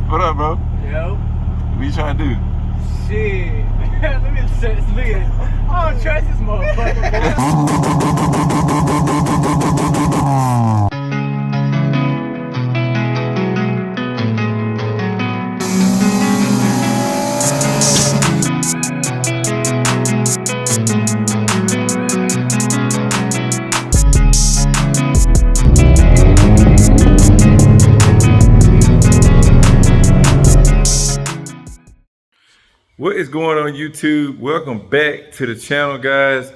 What up, bro? Yo. What you trying to do? Shit. Let me look at I don't trust this motherfucker, boy. What is going on YouTube? Welcome back to the channel, guys.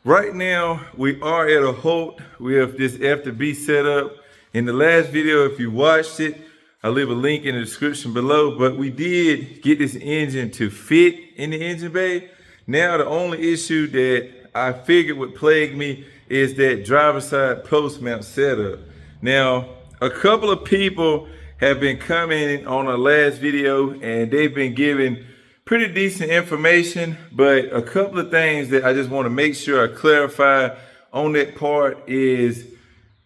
Right now, we are at a halt with this F2B setup. In the last video, if you watched it, I'll leave a link in the description below, but we did get this engine to fit in the engine bay. Now, the only issue that I figured would plague me is that driver's side post mount setup. Now, a couple of people have been commenting on our last video and they've been giving pretty decent information, but a couple of things that I just want to make sure I clarify on that part is,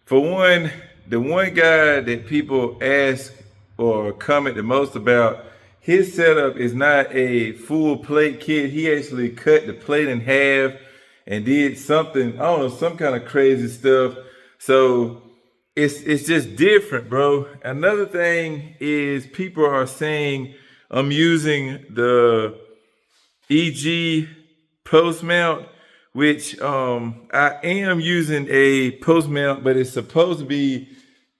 for one, the one guy that people ask or comment the most about, his setup is not a full plate kit. He actually cut the plate in half and did something, I don't know, some kind of crazy stuff. So it's just different, bro. Another thing is people are saying I'm using the EG post mount, which I am using a post mount, but it's supposed to be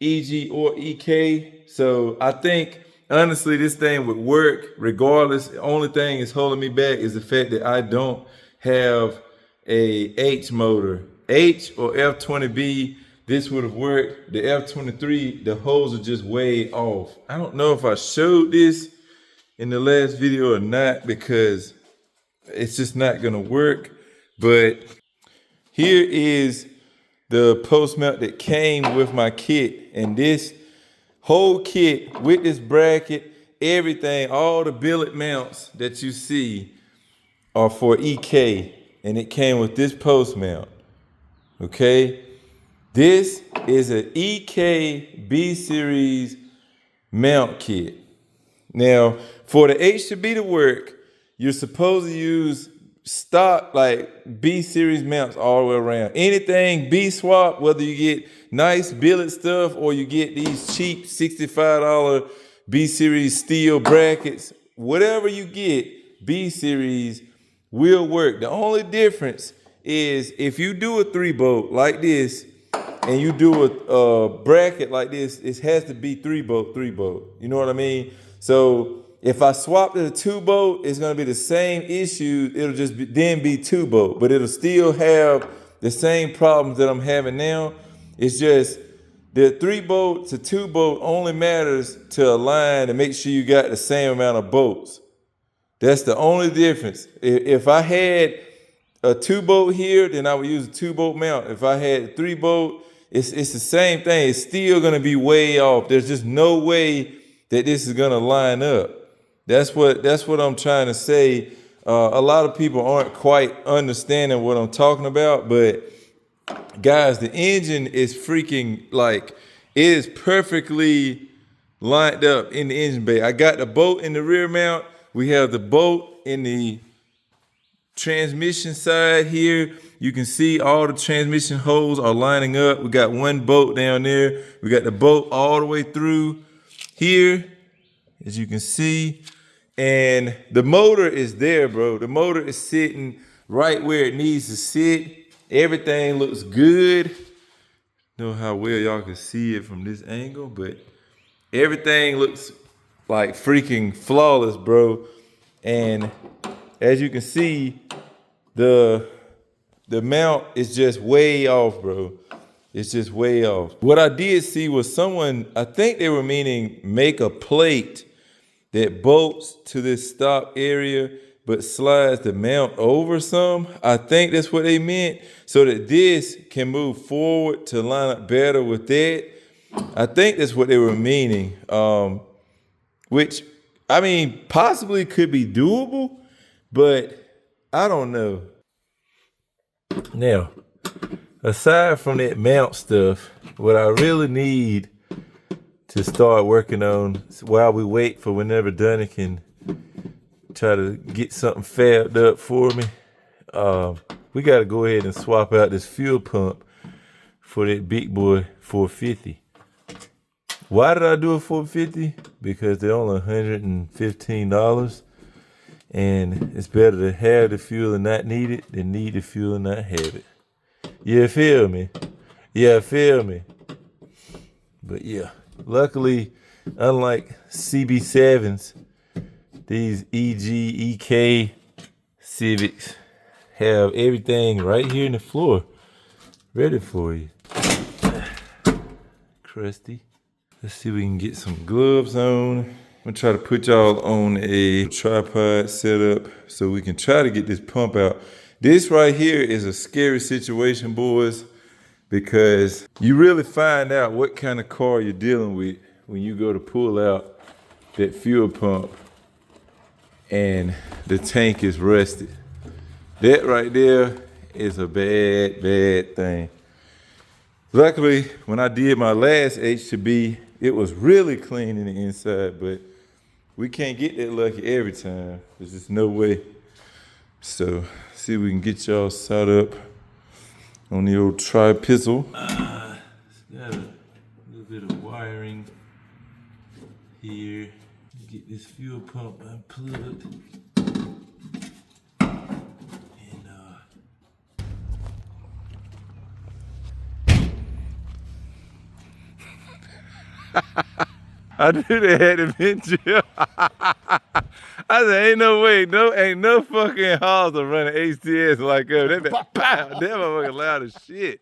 EG or EK. So I think honestly this thing would work regardless. The only thing is holding me back is the fact that I don't have a H motor. H or F20B, this would have worked. The F23, the holes are just way off. I don't know if I showed this in the last video or not, because it's just not gonna work. But here is the post mount that came with my kit, and this whole kit with this bracket, everything, all the billet mounts that you see are for EK, and it came with this post mount. Okay, this is an EK B series mount kit. Now, for the H2B to work, you're supposed to use stock like B series mounts all the way around. Anything B swap, whether you get nice billet stuff or you get these cheap $65 B series steel brackets, whatever you get, B series will work. The only difference is if you do a 3-bolt like this and you do a bracket like this, it has to be 3-bolt. You know what I mean? So if I swap to the 2-bolt, it's gonna be the same issue. It'll just be, then be 2-bolt, but it'll still have the same problems that I'm having now. It's just the 3-bolt to 2-bolt only matters to align and make sure you got the same amount of bolts. That's the only difference. If I had a 2-bolt here, then I would use a 2-bolt mount. If I had a 3-bolt, it's the same thing. It's still gonna be way off. There's just no way that this is gonna line up. That's what I'm trying to say. A lot of people aren't quite understanding what I'm talking about, but guys, the engine is freaking, like, it is perfectly lined up in the engine bay. I got the bolt in the rear mount. We have the bolt in the transmission side here. You can see all the transmission holes are lining up. We got one bolt down there. We got the bolt all the way through here, as you can see, and the motor is there, bro. The motor is sitting right where it needs to sit. Everything looks good. Know how well y'all can see it from this angle, but everything looks like freaking flawless, bro. And as you can see, the mount is just way off, bro. It's just way off. What I did see was someone, I think they were meaning make a plate that bolts to this stop area but slides the mount over some. I think that's what they meant, so that this can move forward to line up better with that. I think that's what they were meaning, which, I mean, possibly could be doable, but I don't know. Now, aside from that mount stuff, what I really need to start working on while we wait for whenever Donnie can try to get something fabbed up for me. We got to go ahead and swap out this fuel pump for that big boy 450. Why did I do a 450? Because they're only $115, and it's better to have the fuel and not need it than need the fuel and not have it. You feel me? Yeah, feel me? But yeah, luckily, unlike CB7s, these EG, EK Civics have everything right here in the floor ready for you. Crusty. Let's see if we can get some gloves on. I'm gonna try to put y'all on a tripod setup so we can try to get this pump out. This right here is a scary situation, boys, because you really find out what kind of car you're dealing with when you go to pull out that fuel pump and the tank is rusted. That right there is a bad, bad thing. Luckily, when I did my last H2B, it was really clean in the inside, but we can't get that lucky every time. There's just no way. So, see if we can get y'all set up on the old tri-pizzle. It's got a little bit of wiring here. Get this fuel pump unplugged. I knew they had to be Jill. I said, ain't no way, ain't no fucking halls are running HTS like that. They be, pow, that motherfucker loud as shit.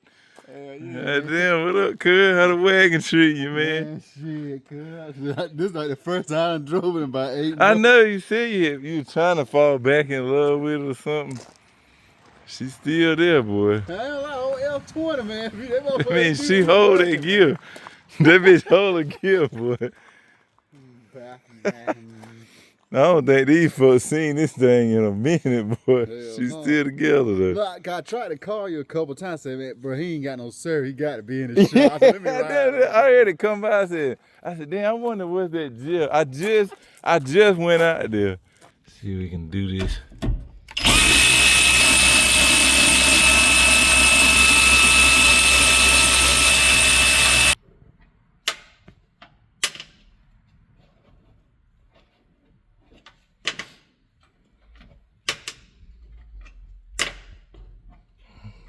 Yeah. Damn, what up, cuz? How the wagon treat you, man? Shit, cuz. This is like the first time I drove in about 8 months. I know you said you trying to fall back in love with her or something. She's still there, boy. Hell, like old L20, man. I mean, she hold that gear. That bitch hold a gear, boy. I don't think these folks seen this thing in a minute, boy. She's still together, though. Look, I tried to call you a couple times. Said, man, bro, he ain't got no service. He got to be in the shop. I heard it come by. I said, damn, I wonder what's that jail. I just went out there. See if we can do this.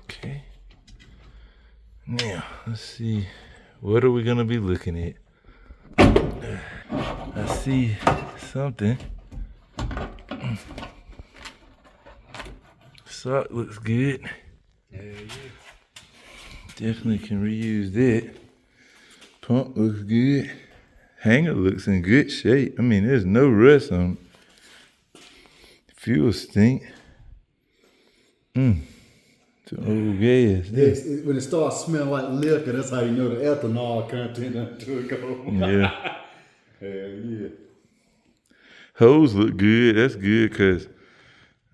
Okay. Now, let's see. What are we going to be looking at? I see something. Sock looks good. Yeah. Definitely can reuse that. Pump looks good. Hanger looks in good shape. I mean, there's no rust on it. Fuel stink. It's old gas. Yes, when it starts smelling like liquor, that's how you know the ethanol content into it go. Yeah. Hell yeah. Hose look good. That's good because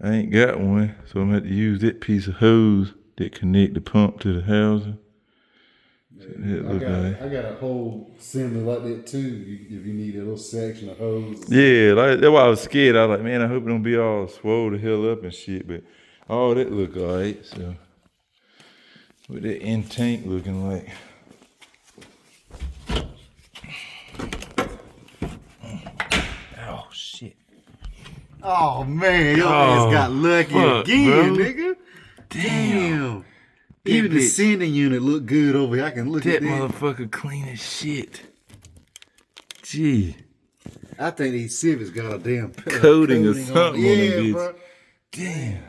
I ain't got one. So I'm going to have to use that piece of hose that connect the pump to the housing. I got a whole assembly like that too, if you need a little section of hose. Yeah, like, that's why I was scared. I was like, man, I hope it don't be all swole the hell up and shit. But all that look all right. So what that in tank looking like. Oh shit. Oh man, your ass got lucky again, bro. Nigga. Damn. Even the sending unit look good over here. I can look at that. That motherfucker clean as shit. Gee. I think these Civics got a damn coating or something on them bitch. Bro. Damn.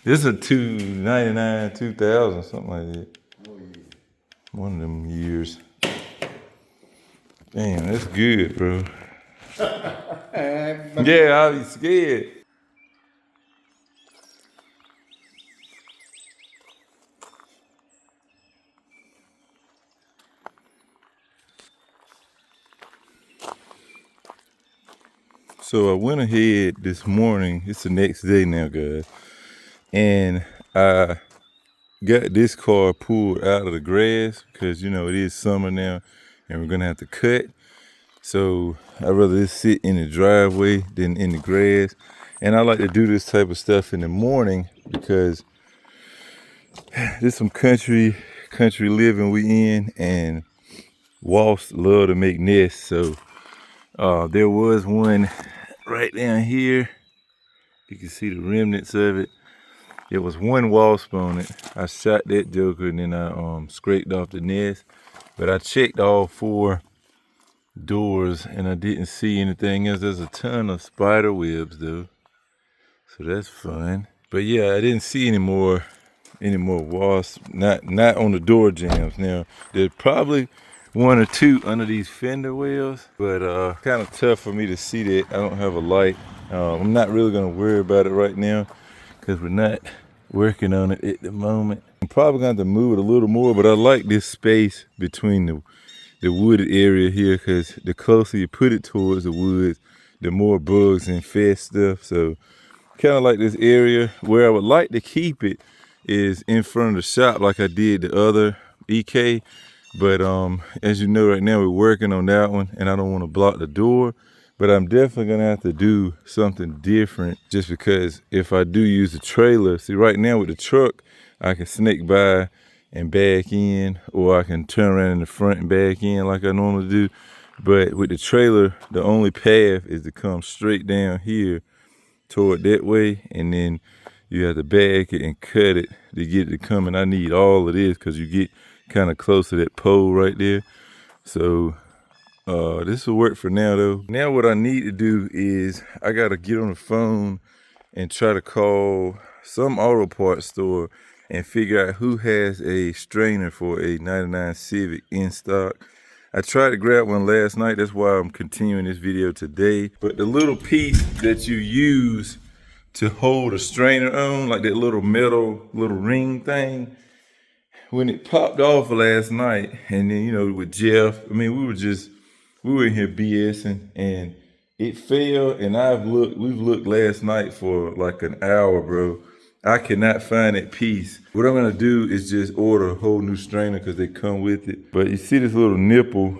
This is a 299, 2000, something like that. Oh, yeah. One of them years. Damn, that's good, bro. Yeah, I'll be scared. So I went ahead this morning, it's the next day now, guys, and I got this car pulled out of the grass because, you know, it is summer now and we're gonna have to cut. So I'd rather this sit in the driveway than in the grass. And I like to do this type of stuff in the morning because there's some country living we in, and wasps love to make nests. So there was one right down here. You can see the remnants of it. There was one wasp on it. I shot that joker and then I scraped off the nest. But I checked all 4 doors and I didn't see anything else. There's a ton of spider webs though, so that's fun. But yeah, I didn't see any more wasps. Not on the door jambs. Now there's probably 1 or 2 under these fender wells, but kind of tough for me to see that. I don't have a light. I'm not really gonna worry about it right now because we're not working on it at the moment. I'm probably gonna have to move it a little more, but I like this space between the wooded area here, because the closer you put it towards the woods, the more bugs infest stuff. So kind of like this area. Where I would like to keep it is in front of the shop like I did the other EK. But as you know, right now we're working on that one and I don't want to block the door. But I'm definitely gonna have to do something different, just because if I do use the trailer, see right now with the truck, I can snake by and back in, or I can turn around in the front and back in like I normally do. But with the trailer, the only path is to come straight down here toward that way, and then you have to back it and cut it to get it to come. And I need all of this because you get kind of close to that pole right there. So this will work for now though. Now what I need to do is I gotta get on the phone and try to call some auto parts store and figure out who has a strainer for a 99 Civic in stock. I tried to grab one last night, that's why I'm continuing this video today. But the little piece that you use to hold a strainer on, like that little metal little ring thing, when it popped off last night, and then, you know, with Jeff, I mean, we were in here BSing and it fell, and we've looked last night for like an hour, bro. I cannot find that piece. What I'm gonna do is just order a whole new strainer because they come with it. But you see this little nipple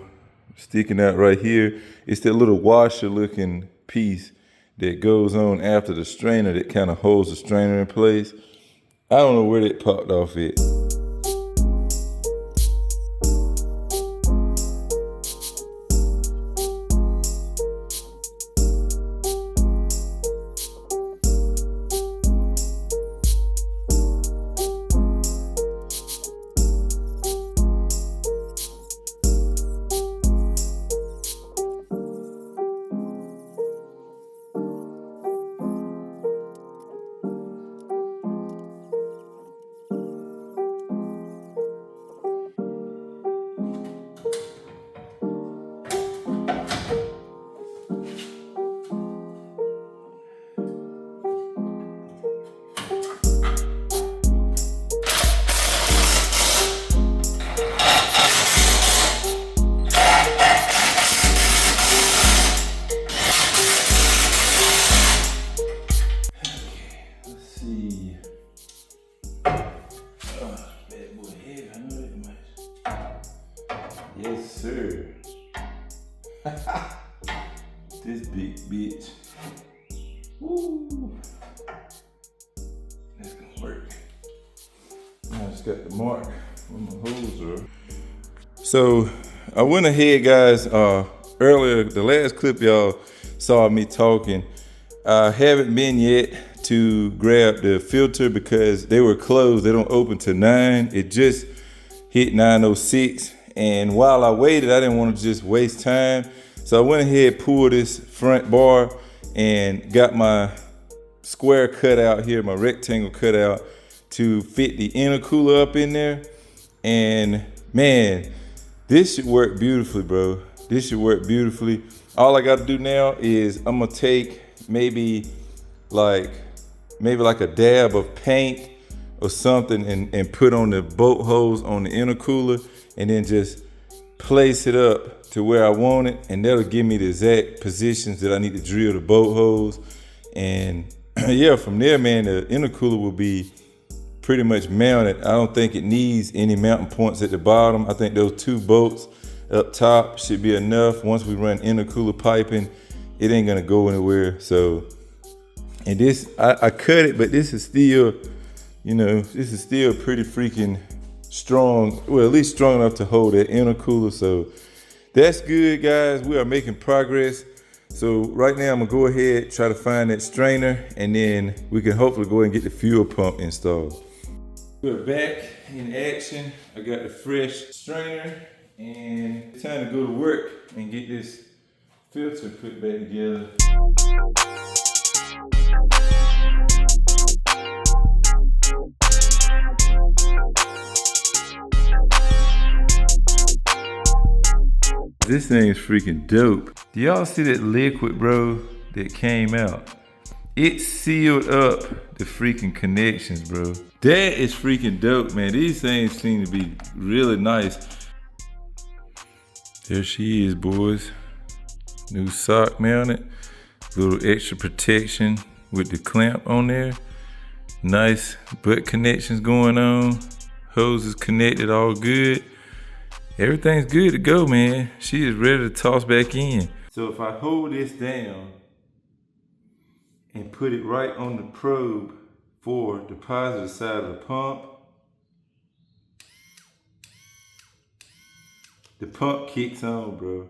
sticking out right here? It's that little washer looking piece that goes on after the strainer that kind of holds the strainer in place. I don't know where that popped off at. Yes, sir. This big bitch. Woo. That's gonna work. I just got the mark where my holes are. So I went ahead, guys. Earlier, the last clip y'all saw me talking. I haven't been yet to grab the filter because they were closed. They don't open till 9. It just hit 9:06. And while I waited, I didn't want to just waste time. So I went ahead, pulled this front bar and got my square cut out here, my rectangle cut out to fit the intercooler up in there. And man, this should work beautifully, bro. This should work beautifully. All I got to do now is I'm gonna take maybe like a dab of paint or something and put on the bolt holes on the intercooler, and then just place it up to where I want it, and that'll give me the exact positions that I need to drill the bolt holes. And yeah, from there, man, the intercooler will be pretty much mounted. I don't think it needs any mounting points at the bottom. I think those 2 bolts up top should be enough. Once we run intercooler piping, it ain't gonna go anywhere. So, and this, I cut it, but this is still, you know, this is still pretty freaking strong. Well, at least strong enough to hold that intercooler. So that's good, guys. We are making progress. So right now I'm gonna go ahead, try to find that strainer, and then we can hopefully go ahead and get the fuel pump installed. We're back in action. I got the fresh strainer, and it's time to go to work and get this filter put back together. This thing is freaking dope. Do y'all see that liquid, bro, that came out? It sealed up the freaking connections, bro. That is freaking dope, man. These things seem to be really nice. There she is, boys. New sock mounted. Little extra protection with the clamp on there. Nice butt connections going on. Hoses connected, all good. Everything's good to go, man. She is ready to toss back in. So if I hold this down and put it right on the probe for the positive side of the pump kicks on, bro.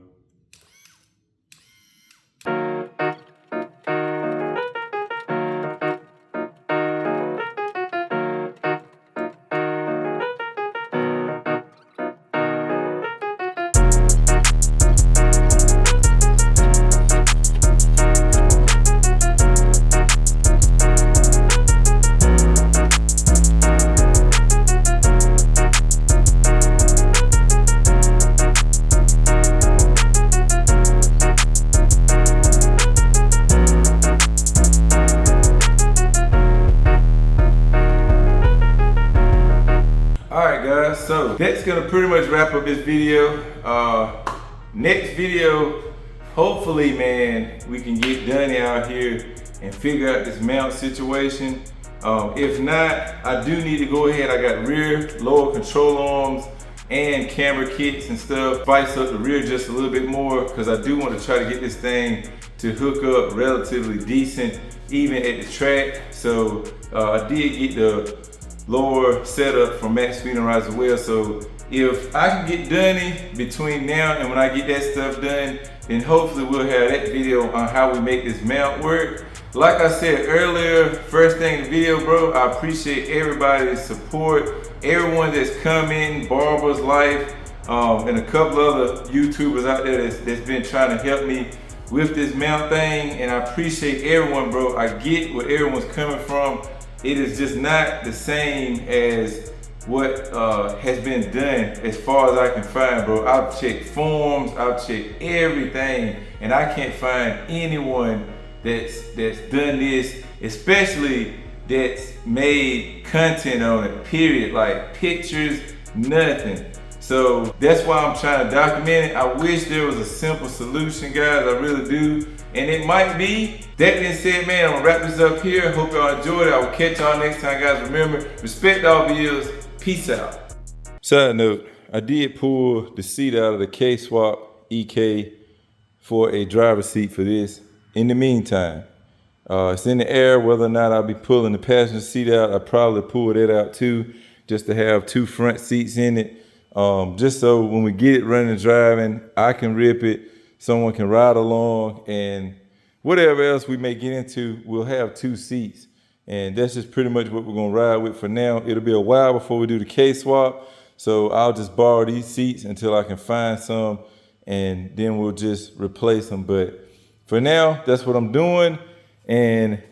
So that's gonna pretty much wrap up this video. Next video, hopefully, man, we can get Dunny out here and figure out this mount situation. If not, I do need to go ahead. I got rear lower control arms and camera kits and stuff. Spice up the rear just a little bit more, because I do want to try to get this thing to hook up relatively decent, even at the track. So I did get the lower setup from Maxpeedingrods as well. So if I can get Dunny between now and when I get that stuff done, then hopefully we'll have that video on how we make this mount work. Like I said earlier, first thing in the video, bro, I appreciate everybody's support, everyone that's come in, Barber's Life, and a couple other YouTubers out there that's been trying to help me with this mount thing, and I appreciate everyone, bro. I get where everyone's coming from. It is just not the same as what has been done as far as I can find, bro. I've checked forums, I've checked everything, and I can't find anyone that's done this, especially that's made content on it, period. Like pictures, nothing. So that's why I'm trying to document it. I wish there was a simple solution, guys, I really do. And it might be. That being said, man, I'm gonna wrap this up here. Hope y'all enjoyed it. I will catch y'all next time, guys. Remember, respect all videos. Peace out. Side note, I did pull the seat out of the K-Swap EK for a driver's seat for this. In the meantime, it's in the air. Whether or not I'll be pulling the passenger seat out, I probably pull that out too, just to have 2 front seats in it. Just so when we get it running and driving, I can rip it. Someone can ride along, and whatever else we may get into, we'll have 2 seats. And that's just pretty much what we're gonna ride with for now. It'll be a while before we do the K-Swap, so I'll just borrow these seats until I can find some, and then we'll just replace them. But for now, that's what I'm doing. And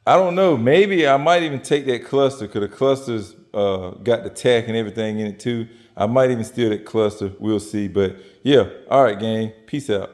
I don't know, maybe I might even take that cluster, because the cluster's got the tack and everything in it too. I might even steal that cluster, we'll see. But yeah, all right, gang, peace out.